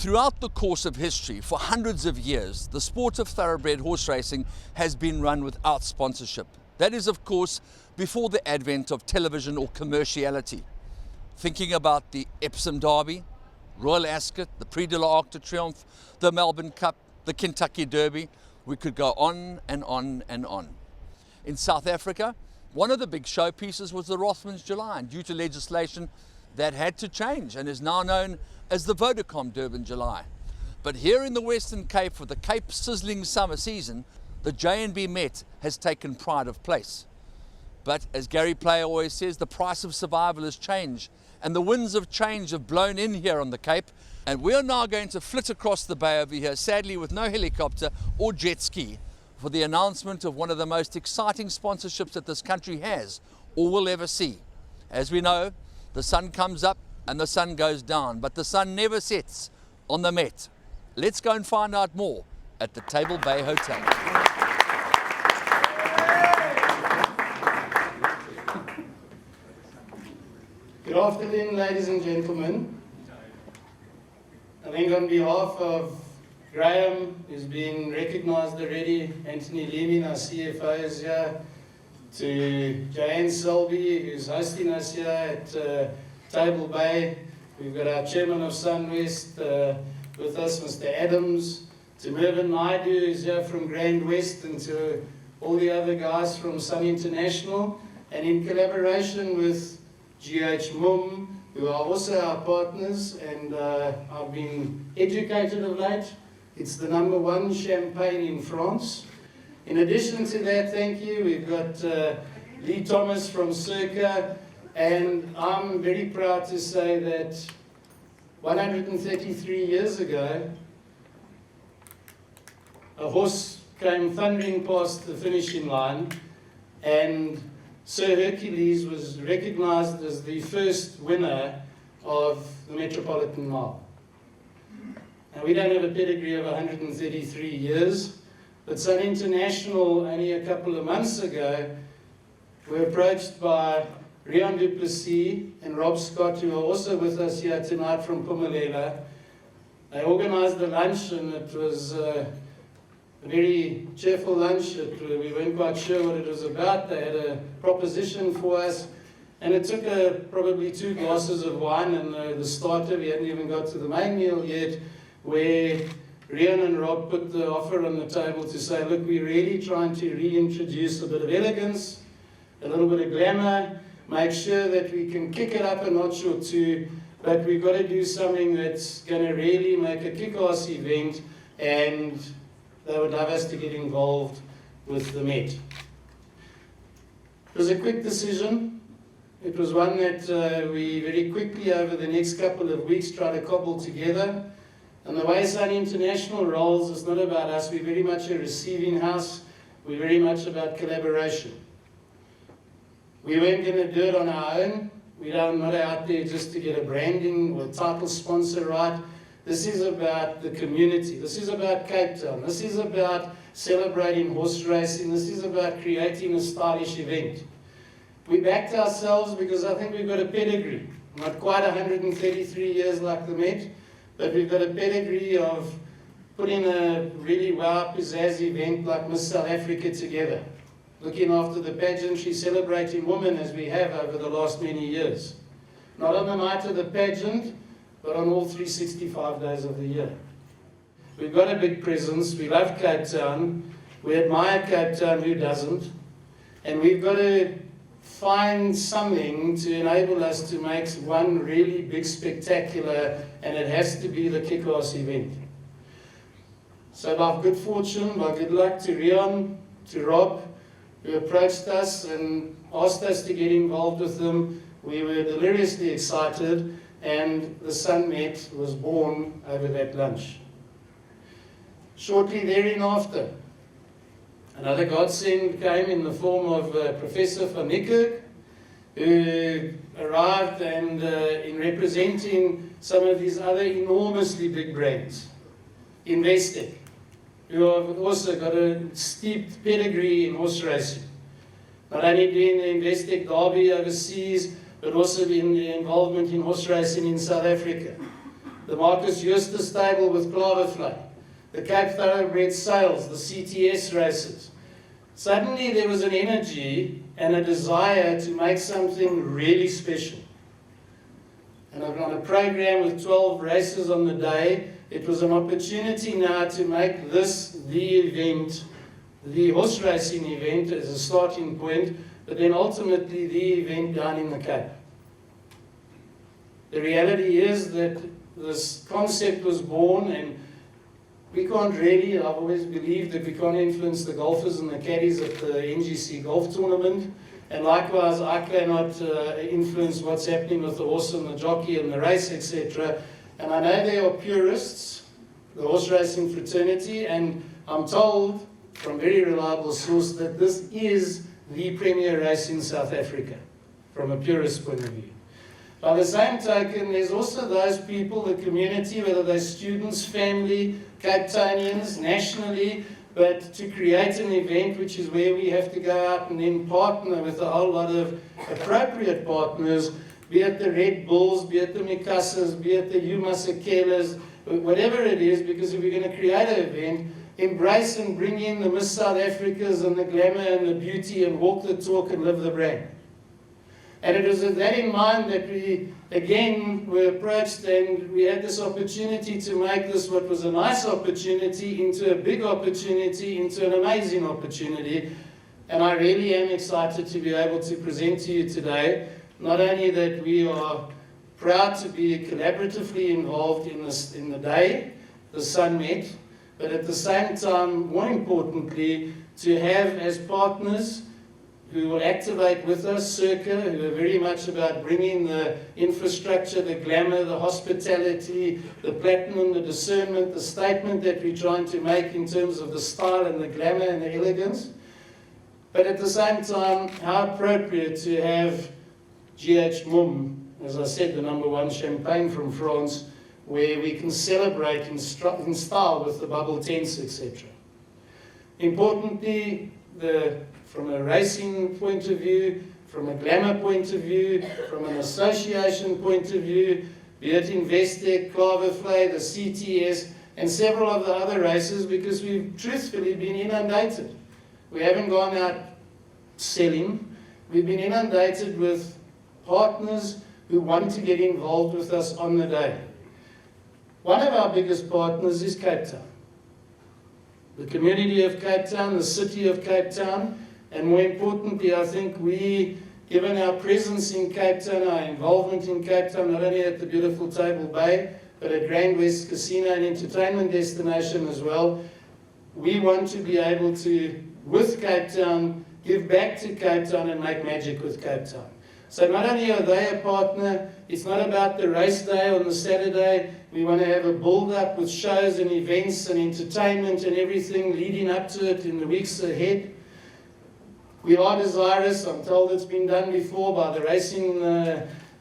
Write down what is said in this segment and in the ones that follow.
Throughout the course of history, for hundreds of years, the sport of thoroughbred horse racing has been run without sponsorship. That is, of course, before the advent of television or commerciality. Thinking about the Epsom Derby, Royal Ascot, the Prix de l'Arc de Triomphe, the Melbourne Cup, the Kentucky Derby, we could go on and on and on. In South Africa, one of the big showpieces was the Rothmans July, and due to legislation that had to change and is now known as the Vodacom Durban July. But here in the Western Cape for the Cape sizzling summer season, the J&B Met has taken pride of place. But as Gary Player always says, the price of survival has changed, and the winds of change have blown in here on the Cape, and we are now going to flit across the bay over here, sadly with no helicopter or jet ski, for the announcement of one of the most exciting sponsorships that this country has or will ever see. As we know, the sun comes up and the sun goes down, but the sun never sets on the Met. Let's go and find out more at the Table Bay Hotel. Good afternoon, ladies and gentlemen. I think on behalf of Graham, who's been recognised already, Anthony Leeming, our CFO, is here, to Jane Selby, who's hosting us here at Table Bay. We've got our chairman of SunWest with us, Mr. Adams, to Mervyn Naidu, who's here from Grand West, and to all the other guys from Sun International, and in collaboration with GH Mum, who are also our partners, and I've been educated of late. It's the #1 champagne in France. In addition to that, thank you, we've got Lee Thomas from Circa, and I'm very proud to say that 133 years ago, a horse came thundering past the finishing line, and Sir Hercules was recognized as the first winner of the Metropolitan Mile. Now, we don't have a pedigree of 133 years, but Sun International, only a couple of months ago, were approached by Rian du Plessis and Rob Scott, who are also with us here tonight from Pumalela. They organized a lunch, and it was a very cheerful lunch. We weren't quite sure what it was about. They had a proposition for us, and it took probably 2 glasses of wine and the starter. We hadn't even got to the main meal yet, where Rian and Rob put the offer on the table to say, look, we're really trying to reintroduce a bit of elegance, a little bit of glamour, make sure that we can kick it up a notch or two, but we've got to do something that's going to really make a kick-ass event, and they would love us to get involved with the Met. It was a quick decision. It was one that we very quickly over the next couple of weeks tried to cobble together. And the way Sun International rolls is not about us. We're very much a receiving house. We're very much about collaboration. We weren't going to do it on our own. We're not out there just to get a branding or a title sponsor right. This is about the community. This is about Cape Town. This is about celebrating horse racing. This is about creating a stylish event. We backed ourselves because I think we've got a pedigree. Not quite 133 years like the Met, but we've got a pedigree of putting a really wow, pizzazz event like Miss South Africa together. Looking after the pageantry, celebrating women as we have over the last many years. Not on the night of the pageant, but on all 365 days of the year. We've got a big presence. We love Cape Town. We admire Cape Town, who doesn't? And we've got to find something to enable us to make one really big spectacular, and it has to be the kick-ass event. So by good fortune, by good luck to Rian, to Rob, who approached us and asked us to get involved with them, we were deliriously excited, and the Sun Met was born over that lunch. Shortly thereafter, another godsend came in the form of Professor van Niekerk, who arrived and in representing some of these other enormously big brands, Investec, who have also got a steep pedigree in horse racing. Not only doing the Investec Derby overseas, but also in the involvement in horse racing in South Africa. the Marcus Eustace stable with Klavervlei, the Cape Thoroughbred Sales, the CTS races. Suddenly there was an energy and a desire to make something really special. And on a program with 12 races on the day, it was an opportunity now to make this the event, the horse racing event as a starting point, but then ultimately the event down in the Cape. The reality is that this concept was born, and we can't really, I've always believed that we can't influence the golfers and the caddies at the NGC golf tournament. And likewise, I cannot influence what's happening with the horse and the jockey and the race, etc. And I know there are purists, the horse racing fraternity, and I'm told from very reliable source that this is the premier race in South Africa, from a purist point of view. By the same token, there's also those people, the community, whether they're students, family, Cape Townians, nationally, but to create an event which is where we have to go out and then partner with a whole lot of appropriate partners, be it the Red Bulls, be it the Mikassas, be it the Umasakelas, whatever it is, because if we're going to create an event, embrace and bring in the Miss South Africas and the glamour and the beauty and walk the talk and live the brand. And it was with that in mind that we, again, were approached and we had this opportunity to make this what was a nice opportunity into a big opportunity, into an amazing opportunity. And I really am excited to be able to present to you today, not only that we are proud to be collaboratively involved in the day, the Sun Met, but at the same time, more importantly, to have as partners who will activate with us, Circa, who are very much about bringing the infrastructure, the glamour, the hospitality, the platinum, the discernment, the statement that we're trying to make in terms of the style and the glamour and the elegance. But at the same time, how appropriate to have GH Mumm, as I said, the #1 champagne from France, where we can celebrate in style with the bubble tents, etc. Importantly, from a racing point of view, from a glamour point of view, from an association point of view, be it Investec, Klavervlei, the CTS, and several of the other races, because we've truthfully been inundated. We haven't gone out selling. We've been inundated with partners who want to get involved with us on the day. One of our biggest partners is Cape Town. The community of Cape Town, the city of Cape Town, and more importantly, I think we, given our presence in Cape Town, our involvement in Cape Town, not only at the beautiful Table Bay, but at Grand West Casino and entertainment destination as well, we want to be able to, with Cape Town, give back to Cape Town and make magic with Cape Town. So not only are they a partner, it's not about the race day on the Saturday. We want to have a build-up with shows and events and entertainment and everything leading up to it in the weeks ahead. We are desirous, I'm told it's been done before by the racing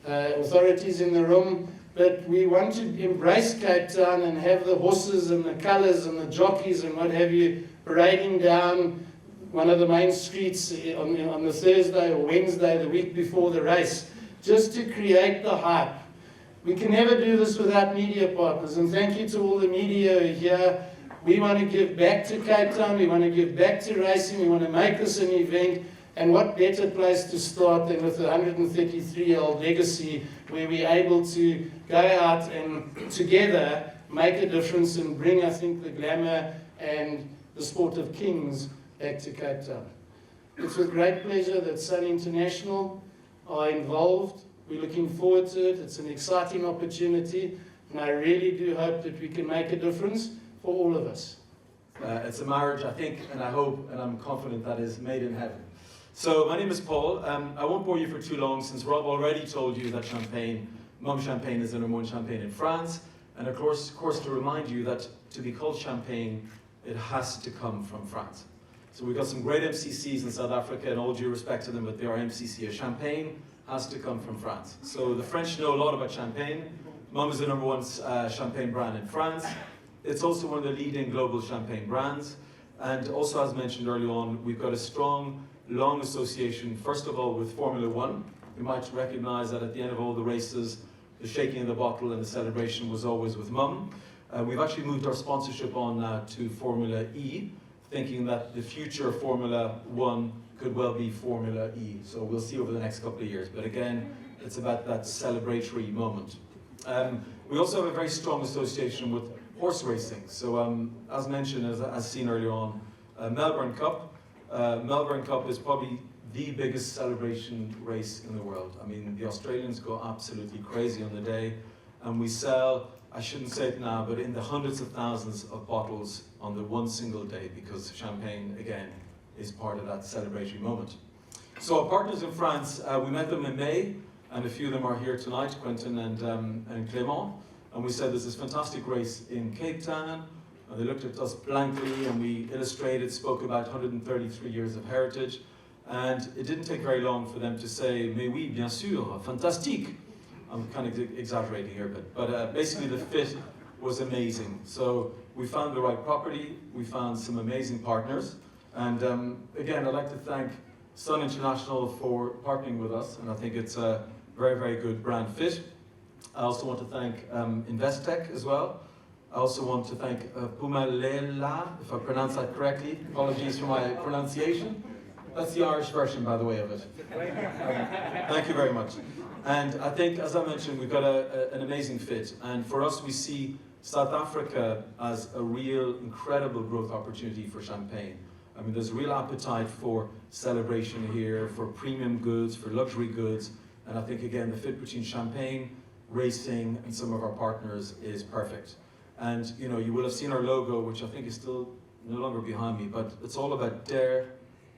authorities in the room, but we want to embrace Cape Town and have the horses and the colours and the jockeys and what have you parading down one of the main streets on the Thursday or Wednesday, the week before the race, just to create the hype. We can never do this without media partners, and thank you to all the media here. We want to give back to Cape Town, we want to give back to racing, we want to make this an event, and what better place to start than with a 133-year-old legacy where we're able to go out and together make a difference and bring, I think, the glamour and the sport of kings back to Cape Town. It's with great pleasure that Sun International are involved. We're looking forward to it. It's an exciting opportunity, and I really do hope that we can make a difference for all of us. It's a marriage, I think, and I hope, and I'm confident that is made in heaven. So my name is Paul. I won't bore you for too long, since Rob already told you that Mumm Champagne is the #1 champagne in France. And of course, to remind you that to be called champagne, it has to come from France. So we've got some great MCCs in South Africa, and all due respect to them, but they are MCC. A champagne has to come from France. So the French know a lot about champagne. Mumm is the #1 champagne brand in France. It's also one of the leading global champagne brands. And also, as mentioned earlier on, we've got a strong, long association, first of all, with Formula One. You might recognize that at the end of all the races, the shaking of the bottle and the celebration was always with Mum. We've actually moved our sponsorship on now to Formula E, thinking that the future of Formula One could well be Formula E. So we'll see over the next couple of years. But again, it's about that celebratory moment. We also have a very strong association with horse racing. So as mentioned, as seen earlier on, Melbourne Cup. Melbourne Cup is probably the biggest celebration race in the world. I mean, the Australians go absolutely crazy on the day, and we sell, I shouldn't say it now, but in the hundreds of thousands of bottles on the one single day, because champagne, again, is part of that celebratory moment. So our partners in France, we met them in May, and a few of them are here tonight, Quentin and Clément, and we said there's this fantastic race in Cape Town, and they looked at us blankly, and we illustrated, spoke about 133 years of heritage, and it didn't take very long for them to say, mais oui, bien sûr, fantastique. I'm kind of exaggerating here, but basically the fit was amazing. So we found the right property, we found some amazing partners, and again, I'd like to thank Sun International for partnering with us, and I think it's a very, very good brand fit. I also want to thank Investec as well. I also want to thank Pumalela, if I pronounce that correctly. Apologies for my pronunciation. That's the Irish version, by the way, of it. Thank you very much. And I think, as I mentioned, we've got an amazing fit. And for us, we see South Africa as a real, incredible growth opportunity for champagne. I mean, there's real appetite for celebration here, for premium goods, for luxury goods. And I think, again, the fit between champagne, racing, and some of our partners is perfect. And, you know, you will have seen our logo, which I think is still no longer behind me, but it's all about dare,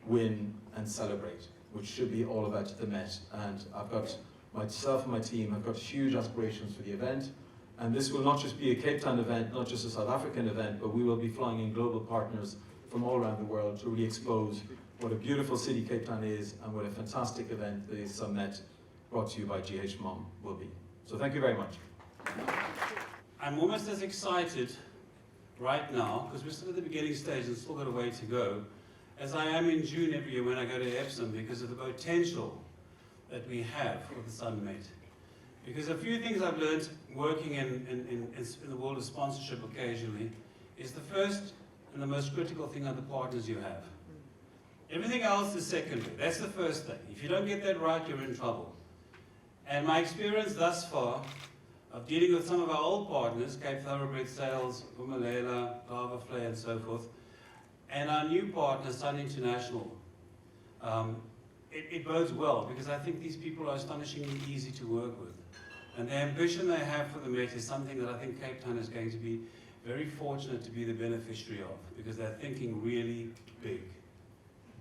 win, and celebrate, which should be all about the Met. And I've got myself and my team have got huge aspirations for the event. And this will not just be a Cape Town event, not just a South African event, but we will be flying in global partners from all around the world to really expose what a beautiful city Cape Town is and what a fantastic event the Summit brought to you by GH Mom will be. So thank you very much. I'm almost as excited right now, because we're still at the beginning stage and still got a way to go, as I am in June every year when I go to Epsom, because of the potential that we have for the Summit. Because a few things I've learned working in the world of sponsorship occasionally is the first and the most critical thing are the partners you have. Everything else is secondary. That's the first thing. If you don't get that right, you're in trouble. And my experience thus far of dealing with some of our old partners, Cape Thoroughbred Sales, Umalela, flair, and so forth, and our new partner, Sun International, it bodes well, because I think these people are astonishingly easy to work with. And the ambition they have for the Met is something that I think Cape Town is going to be very fortunate to be the beneficiary of, because they're thinking really big.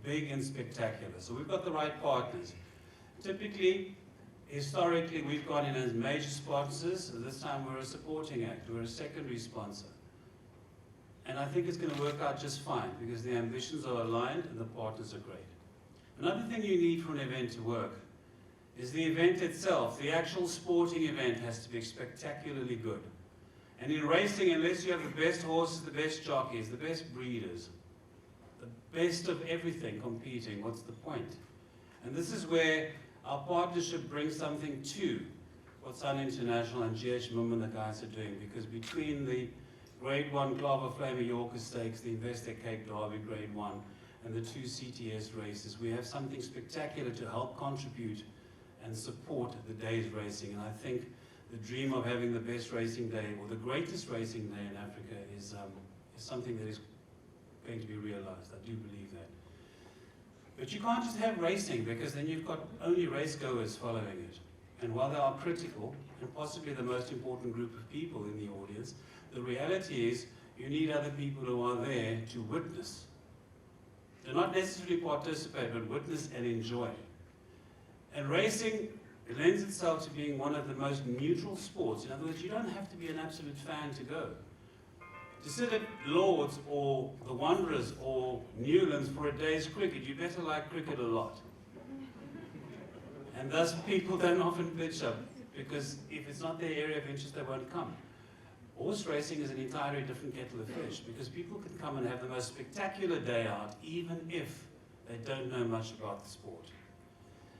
Big and spectacular. So we've got the right partners. Typically, historically, we've gone in as major sponsors. So this time we're a supporting act. We're a secondary sponsor. And I think it's going to work out just fine, because the ambitions are aligned and the partners are great. Another thing you need for an event to work is the event itself. The actual sporting event has to be spectacularly good. And in racing, unless you have the best horses, the best jockeys, the best breeders, the best of everything competing, what's the point? And this is where our partnership brings something to what Sun International and GH Mum and the guys are doing, because between the Grade 1 Flair Mallorca Stakes, the Investec Cape Derby Grade 1, and the 2 CTS races, we have something spectacular to help contribute and support the day's racing. And I think the dream of having the best racing day, or the greatest racing day in Africa, is something that is going to be realized. I do believe that. But you can't just have racing, because then you've got only race goers following it. And while they are critical, and possibly the most important group of people in the audience, the reality is you need other people who are there to witness. Do not necessarily participate, but witness and enjoy. And racing, it lends itself to being one of the most neutral sports. In other words, you don't have to be an absolute fan to go. To sit at Lord's or the Wanderers or Newlands for a day's cricket, you better like cricket a lot. And thus people don't often pitch up, because if it's not their area of interest, they won't come. Horse racing is an entirely different kettle of fish, because people can come and have the most spectacular day out, even if they don't know much about the sport.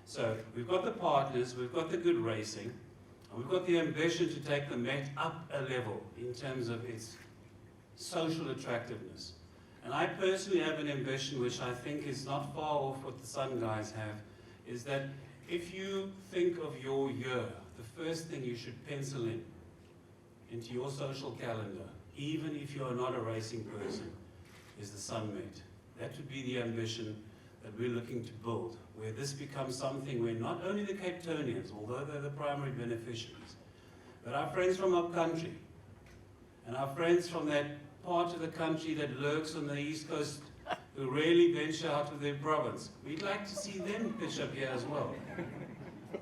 So we've got the partners, we've got the good racing. And we've got the ambition to take the Met up a level in terms of its social attractiveness. And I personally have an ambition, which I think is not far off what the Sun guys have, is that if you think of your year, the first thing you should pencil in into your social calendar, even if you are not a racing person, is the Sun Met. That would be the ambition that we're looking to build, where this becomes something where not only the Cape Townians, although they're the primary beneficiaries, but our friends from our country, and our friends from that part of the country that lurks on the East Coast, who rarely venture out of their province, we'd like to see them pitch up here as well.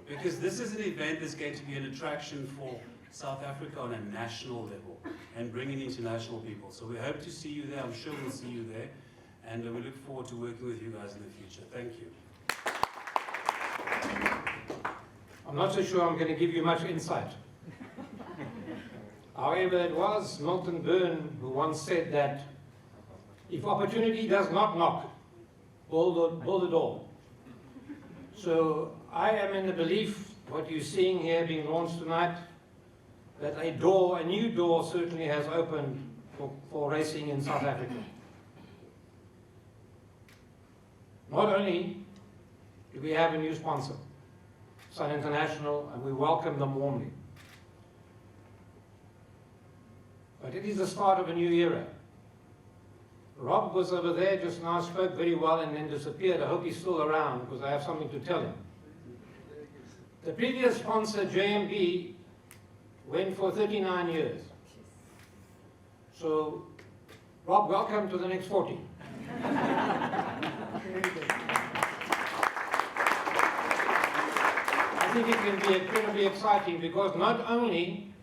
Because this is an event that's going to be an attraction for South Africa on a national level and bring in international people. So we hope to see you there. I'm sure we'll see you there. And we look forward to working with you guys in the future. Thank you. I'm not so sure I'm going to give you much insight. However, it was Milton Byrne who once said that if opportunity does not knock, build the door. So I am in the belief, what you're seeing here being launched tonight, that a new door certainly has opened for racing in South Africa. Not only do we have a new sponsor, Sun International, and we welcome them warmly, but it is the start of a new era. Rob was over there just now, spoke very well and then disappeared. I hope he's still around because I have something to tell him. The previous sponsor, JMB, went for 39 years. So, Rob, welcome to the next 40. I think it can be incredibly exciting because not only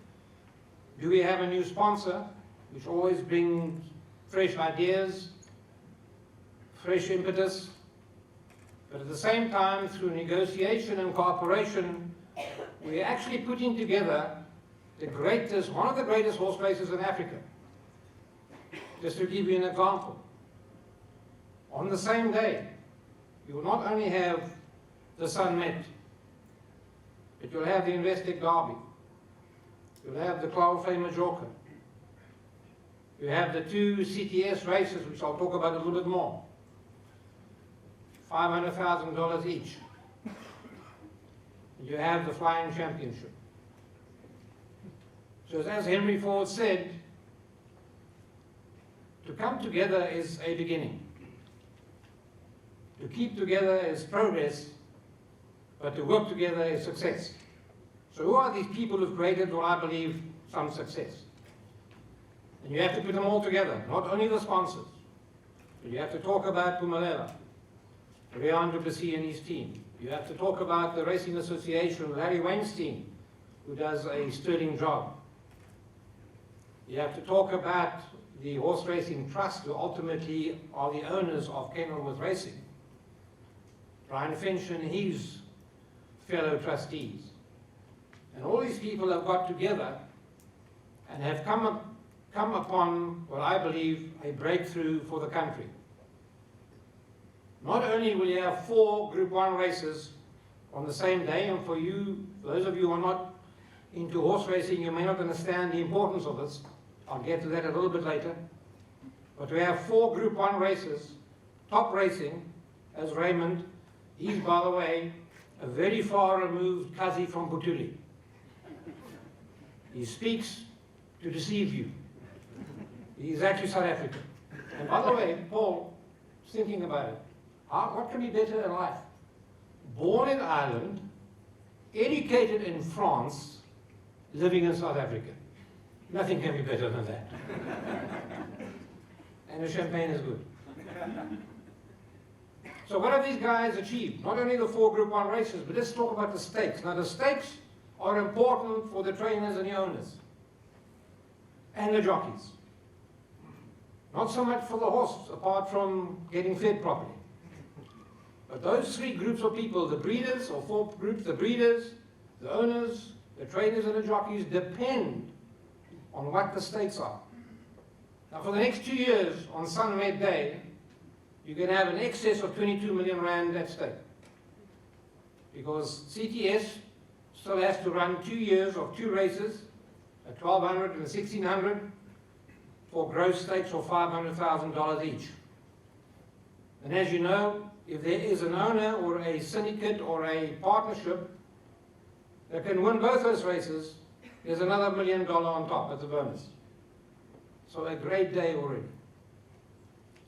do we have a new sponsor, which always brings fresh ideas, fresh impetus, but at the same time, through negotiation and cooperation, we're actually putting together one of the greatest horse races in Africa. Just to give you an example, on the same day, you will not only have the Sun Met, but you'll have the Investec Derby, you'll have the Clawfay Majorca, you have the two CTS races, which I'll talk about a little bit more, $500,000 each. You have the Flying Championship. So as Henry Ford said, to come together is a beginning. To keep together is progress, but to work together is success. So who are these people who've created what I believe some success? And you have to put them all together, not only the sponsors, but you have to talk about Pumaleva, Rian du Plessis and his team. You have to talk about the Racing Association, Larry Weinstein, who does a sterling job. You have to talk about the Horse Racing Trust, who ultimately are the owners of Kenilworth Racing. Brian Finch and his fellow trustees. And all these people have got together and have come upon what I believe a breakthrough for the country. Not only will you have 4 Group 1 races on the same day, and for those of you who are not into horse racing, you may not understand the importance of this. I'll get to that a little bit later. But we have 4 Group 1 races, top racing, as Raymond. He's, by the way, a very far removed Kazi from Butuli. He speaks to deceive you. He's actually South African. And by the way, Paul, thinking about it, what can be better in life? Born in Ireland, educated in France, living in South Africa. Nothing can be better than that. And the champagne is good. So what have these guys achieved? Not only the 4 Group 1 races, but let's talk about the stakes. Now the stakes are important for the trainers and the owners. And the jockeys. Not so much for the horse, apart from getting fed properly. But those 3 groups of people, the breeders, or 4 groups, the breeders, the owners, the trainers and the jockeys, depend on what the stakes are. Now for the next 2 years, on Sun Met Day, you're going to have an excess of 22 million rand at stake. Because CTS, still has to run 2 years of 2 races, a 1,200 and a 1,600, for gross stakes of $500,000 each. And as you know, if there is an owner or a syndicate or a partnership that can win both those races, there's another $1 million on top as a bonus. So a great day already.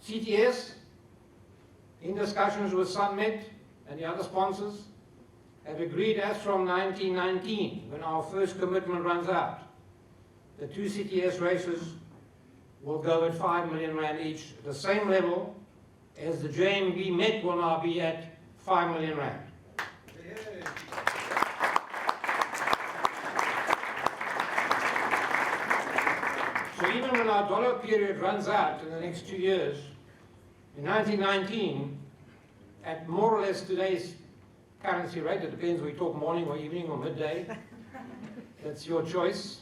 CTS, in discussions with Sunmet and the other sponsors, have agreed as from 1919, when our first commitment runs out, the 2 CTS races will go at 5 million rand each, at the same level as the JMB Met will now be at 5 million rand. So even when our dollar period runs out in the next 2 years, in 1919, at more or less today's currency rate, it depends whether we talk morning or evening or midday, that's your choice,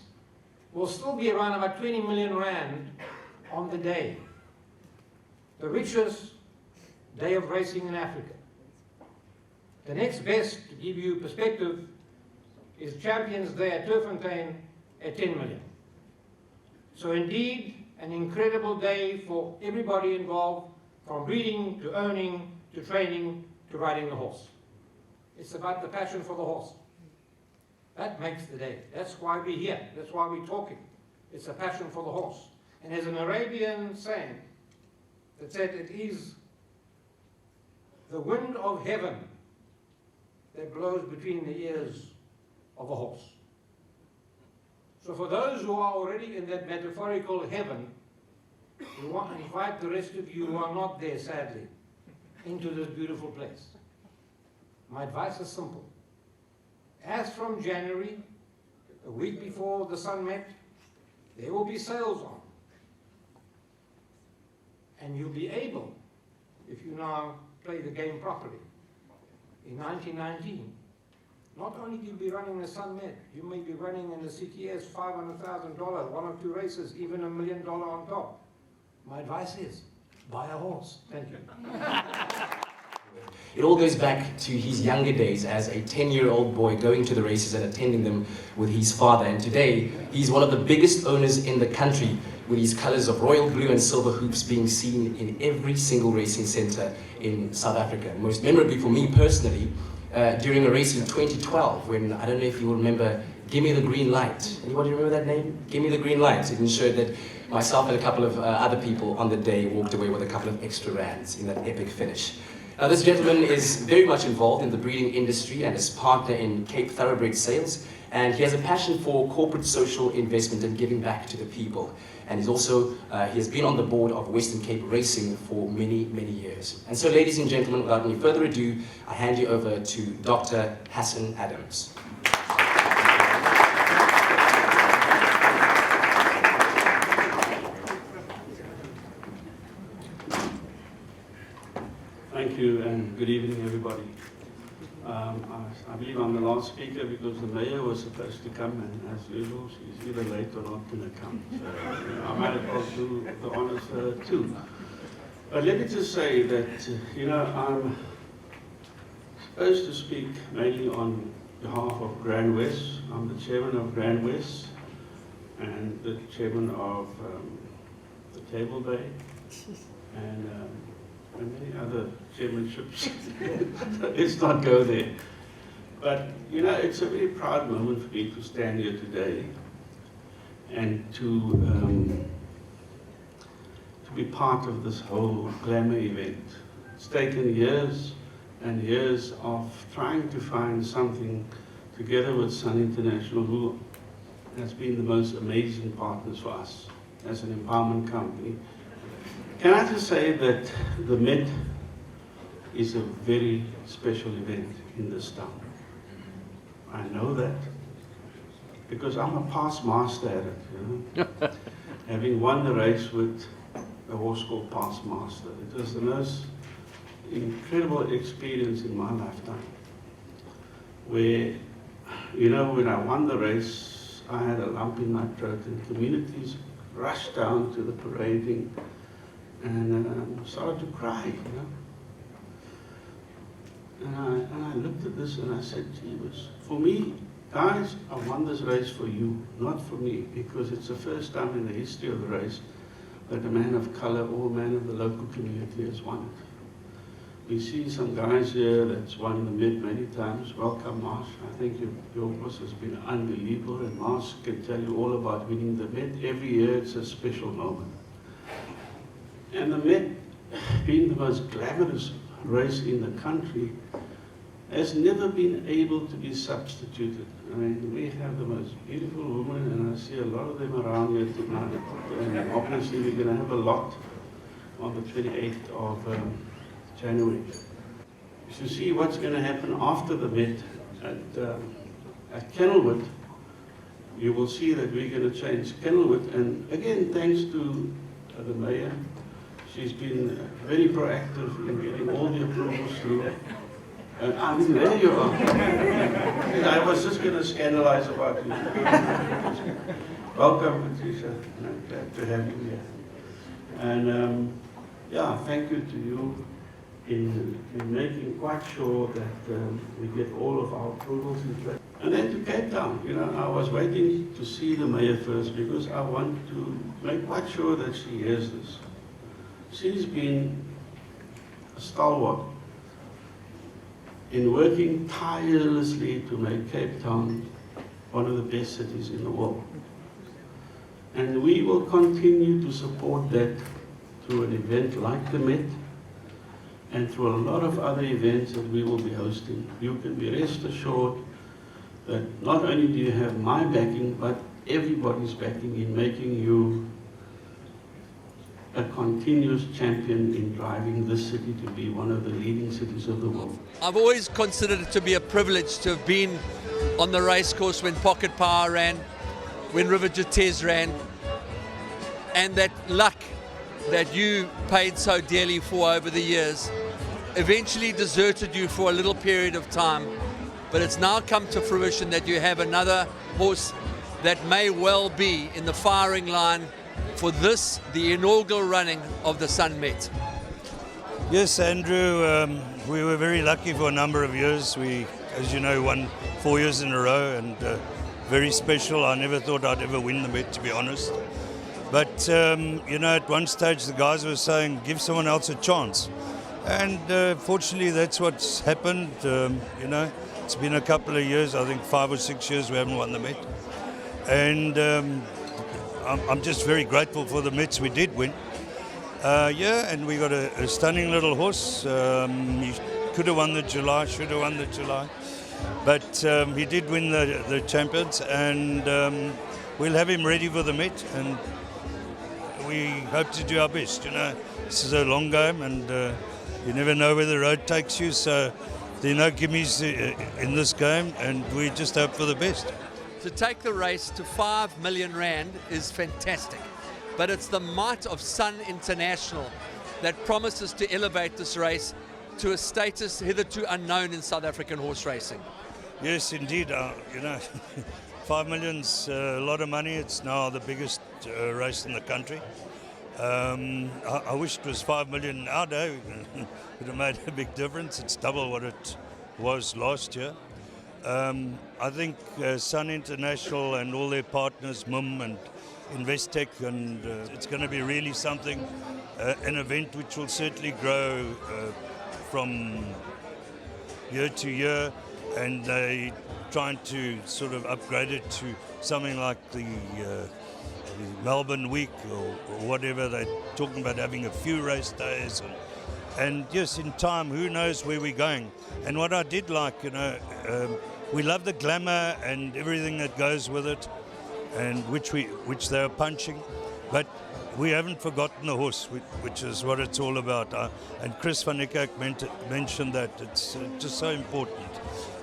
will still be around about 20 million rand on the day. The richest day of racing in Africa. The next best, to give you perspective, is Champions Day at Turffontein at 10 million. So indeed, an incredible day for everybody involved, from breeding to owning to training to riding the horse. It's about the passion for the horse. That makes the day. That's why we're here. That's why we're talking. It's a passion for the horse. And there's an Arabian saying that said it is the wind of heaven that blows between the ears of a horse. So for those who are already in that metaphorical heaven, we want to invite the rest of you who are not there, sadly, into this beautiful place. My advice is simple. As from January, a week before the Sunmet, there will be sales on. And you'll be able, if you now play the game properly, in 1919, not only do you be running the Sunmet, you may be running in the CTS $500,000, 1 or 2 races, even $1 million on top. My advice is, buy a horse. Thank you. It all goes back to his younger days as a 10-year-old boy going to the races and attending them with his father. And today, he's one of the biggest owners in the country, with his colors of royal blue and silver hoops being seen in every single racing center in South Africa. Most memorably for me personally, during a race in 2012, when, I don't know if you will remember, Give Me the Green Light. Anybody remember that name? Give Me the Green Light. It ensured that myself and a couple of other people on the day walked away with a couple of extra rands in that epic finish. Now, this gentleman is very much involved in the breeding industry and is partner in Cape Thoroughbred Sales, and he has a passion for corporate social investment and giving back to the people. And he's also, he has been on the board of Western Cape Racing for many, many years. And so, ladies and gentlemen, without any further ado, I hand you over to Dr. Hassan Adams. Thank you and good evening, everybody. I believe I'm the last speaker because the mayor was supposed to come, and as usual, she's either late or not going to come. So I might as well do the honors too. But let me just say that, I'm supposed to speak mainly on behalf of Grand West. I'm the chairman of Grand West and the chairman of the Table Bay and many other chairmanships. Let's not go there. But, it's a very proud moment for me to stand here today and to be part of this whole glamour event. It's taken years and years of trying to find something together with Sun International, who has been the most amazing partners for us as an empowerment company. Can I just say that the Met is a very special event in this town. I know that because I'm a past master at it, having won the race with a horse called Past Master. It was the most incredible experience in my lifetime, where, when I won the race, I had a lump in my throat and communities rushed down to the parading and started to cry, And I looked at this and I said, gee, for me, Guys, I won this race for you, not for me, because it's the first time in the history of the race that a man of colour or a man of the local community has won it. We see some guys here that's won the mid many times. Welcome, Marsh. I think your horse has been unbelievable, and Marsh can tell you all about winning the mid. Every year it's a special moment. And the mid, being the most glamorous race in the country, has never been able to be substituted. I mean, we have the most beautiful women, and I see a lot of them around here tonight. And obviously we're going to have a lot on the 28th of January. You should see what's going to happen after the Met at Kenilworth. You will see that we're going to change Kenilworth, and again, thanks to the mayor. She's been very proactive in getting all the approvals through. And I mean, there you are. I was just going to scandalize about you. Welcome, Patricia. I'm glad to have you here. And yeah, thank you to you in making quite sure that we get all of our approvals in place. And then to Cape Town, you know, I was waiting to see the mayor first because I want to make quite sure that she hears this. She's been a stalwart in working tirelessly to make Cape Town one of the best cities in the world. And we will continue to support that through an event like the Met and through a lot of other events that we will be hosting. You can be rest assured that not only do you have my backing, but everybody's backing in making you a continuous champion in driving this city to be one of the leading cities of the world. I've always considered it to be a privilege to have been on the racecourse when Pocket Power ran, when River Jatez ran, and that luck that you paid so dearly for over the years eventually deserted you for a little period of time, but it's now come to fruition that you have another horse that may well be in the firing line for this, the inaugural running of the Sun Met. Yes, Andrew, we were very lucky for a number of years. We, as you know, won 4 years in a row, and very special. I never thought I'd ever win the Met, to be honest. But, you know, at one stage the guys were saying, give someone else a chance. And fortunately that's what's happened. You know, it's been a couple of years, I think 5 or 6 years we haven't won the Met. And I'm just very grateful for the Mets we did win. Yeah, and we got a stunning little horse. He could have won the July, should have won the July. But he did win the champions, and we'll have him ready for the Met, and we hope to do our best. You know, this is a long game, and you never know where the road takes you, so there are no gimmies in this game, and we just hope for the best. To take the race to 5 million rand is fantastic, but it's the might of Sun International that promises to elevate this race to a status hitherto unknown in South African horse racing. Yes, indeed. You know, 5 million's a lot of money. It's now the biggest race in the country. I wish it was 5 million in our day. It would have made a big difference. It's double what it was last year. I think Sun International and all their partners, MUM and Investec, and it's going to be really something, an event which will certainly grow from year to year, and they're trying to sort of upgrade it to something like the Melbourne Week or whatever. They're talking about having a few race days. And yes, in time, who knows where we're going. And what I did like, you know, we love the glamour and everything that goes with it, and which they're punching, but we haven't forgotten the horse, which is what it's all about. And Chris van Niekerk mentioned that it's just so important.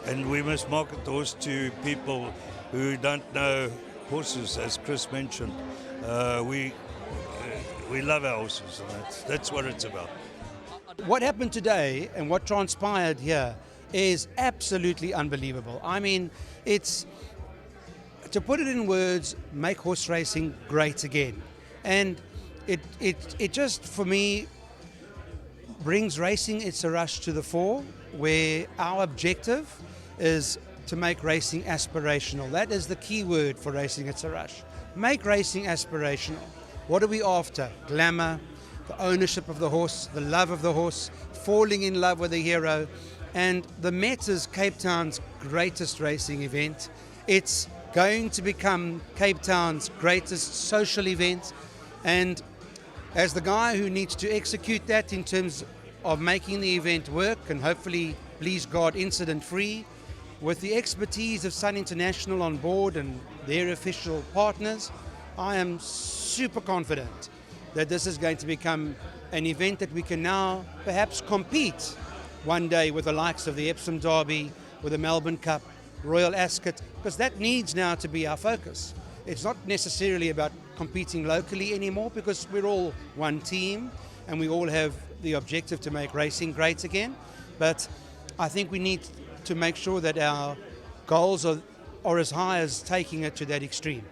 And we must market the horse to people who don't know horses, as Chris mentioned. We love our horses, and that's what it's about. What happened today and what transpired here is absolutely unbelievable. I mean, it's, to put it in words, make horse racing great again. And it just, for me, brings racing It's a Rush to the fore, where our objective is to make racing aspirational. That is the key word for racing at Circa. Make racing aspirational. What are we after? Glamour, the ownership of the horse, the love of the horse, falling in love with the hero. And the Met is Cape Town's greatest racing event. It's going to become Cape Town's greatest social event. And as the guy who needs to execute that in terms of making the event work and hopefully, please God, incident-free, with the expertise of Sun International on board and their official partners, I am super confident that this is going to become an event that we can now perhaps compete one day with the likes of the Epsom Derby, with the Melbourne Cup, Royal Ascot, because that needs now to be our focus. It's not necessarily about competing locally anymore, because we're all one team and we all have the objective to make racing great again. But I think we need to make sure that our goals are as high as taking it to that extreme.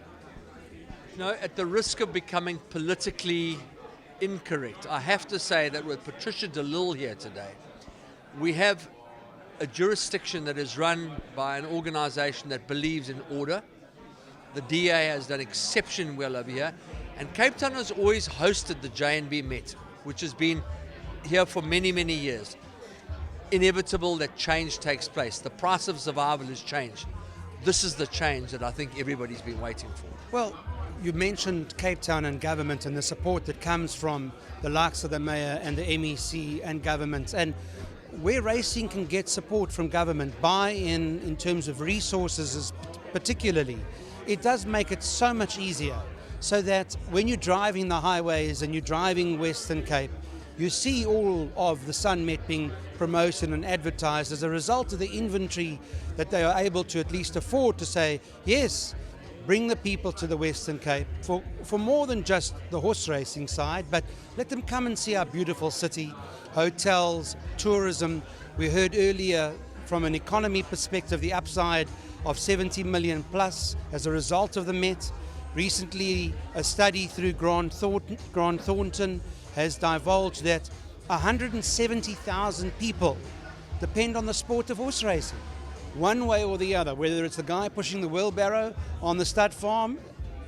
You know, at the risk of becoming politically incorrect, I have to say that with Patricia de Lille here today, we have a jurisdiction that is run by an organization that believes in order. The DA has done exceptionally well over here, and Cape Town has always hosted the J&B Met, which has been here for many, many years. Inevitable that change takes place. The price of survival has changed. This is the change that I think everybody's been waiting for. Well, you mentioned Cape Town and government and the support that comes from the likes of the mayor and the MEC and government. And where racing can get support from government, buy-in in terms of resources particularly, it does make it so much easier, so that when you're driving the highways and you're driving Western Cape, you see all of the Sun Met being promoted and advertised as a result of the inventory that they are able to at least afford to say, yes, bring the people to the Western Cape for more than just the horse racing side, but let them come and see our beautiful city, hotels, tourism. We heard earlier from an economy perspective the upside of 70 million plus as a result of the Met. Recently, a study through Grant Thornton has divulged that 170,000 people depend on the sport of horse racing, one way or the other, whether it's the guy pushing the wheelbarrow on the stud farm,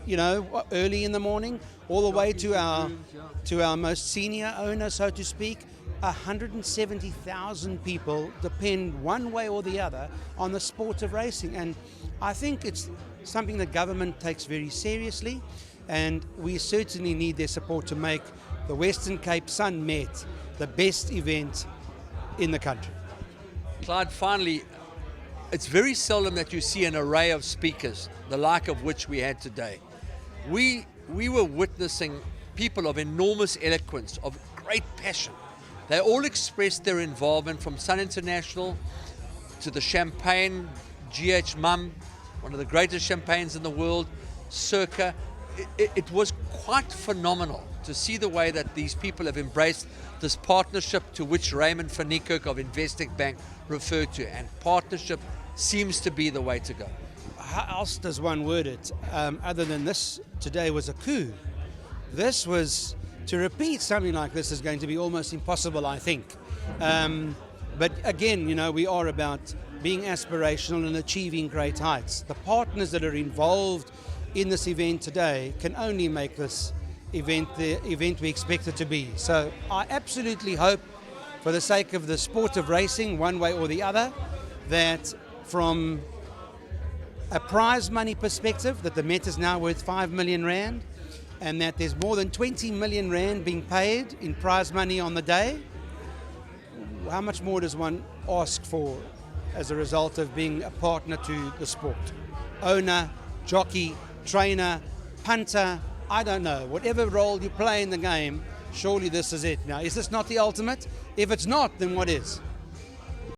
you know, early in the morning, all the way to our most senior owner, so to speak. 170,000 people depend one way or the other on the sport of racing, and I think it's something that government takes very seriously, and we certainly need their support to make the Western Cape Sun Met the best event in the country. Clyde, finally, it's very seldom that you see an array of speakers, the like of which we had today. We were witnessing people of enormous eloquence, of great passion. They all expressed their involvement, from Sun International to the champagne, GH Mum, one of the greatest champagnes in the world, Circa. It was quite phenomenal to see the way that these people have embraced this partnership to which Raymond van Niekerk of Investec Bank referred to, and partnership seems to be the way to go. How else does one word it other than this today was a coup? This was, to repeat something like this is going to be almost impossible, I think. But again, you know, we are about being aspirational and achieving great heights. The partners that are involved in this event today can only make this event the event we expect it to be. So I absolutely hope, for the sake of the sport of racing, one way or the other, that from a prize money perspective, that the Met is now worth 5 million rand, and that there's more than 20 million rand being paid in prize money on the day. How much more does one ask for as a result of being a partner to the sport? Owner, jockey, trainer, punter, I don't know, whatever role you play in the game, surely this is it. Now, is this not the ultimate? If it's not, then what is?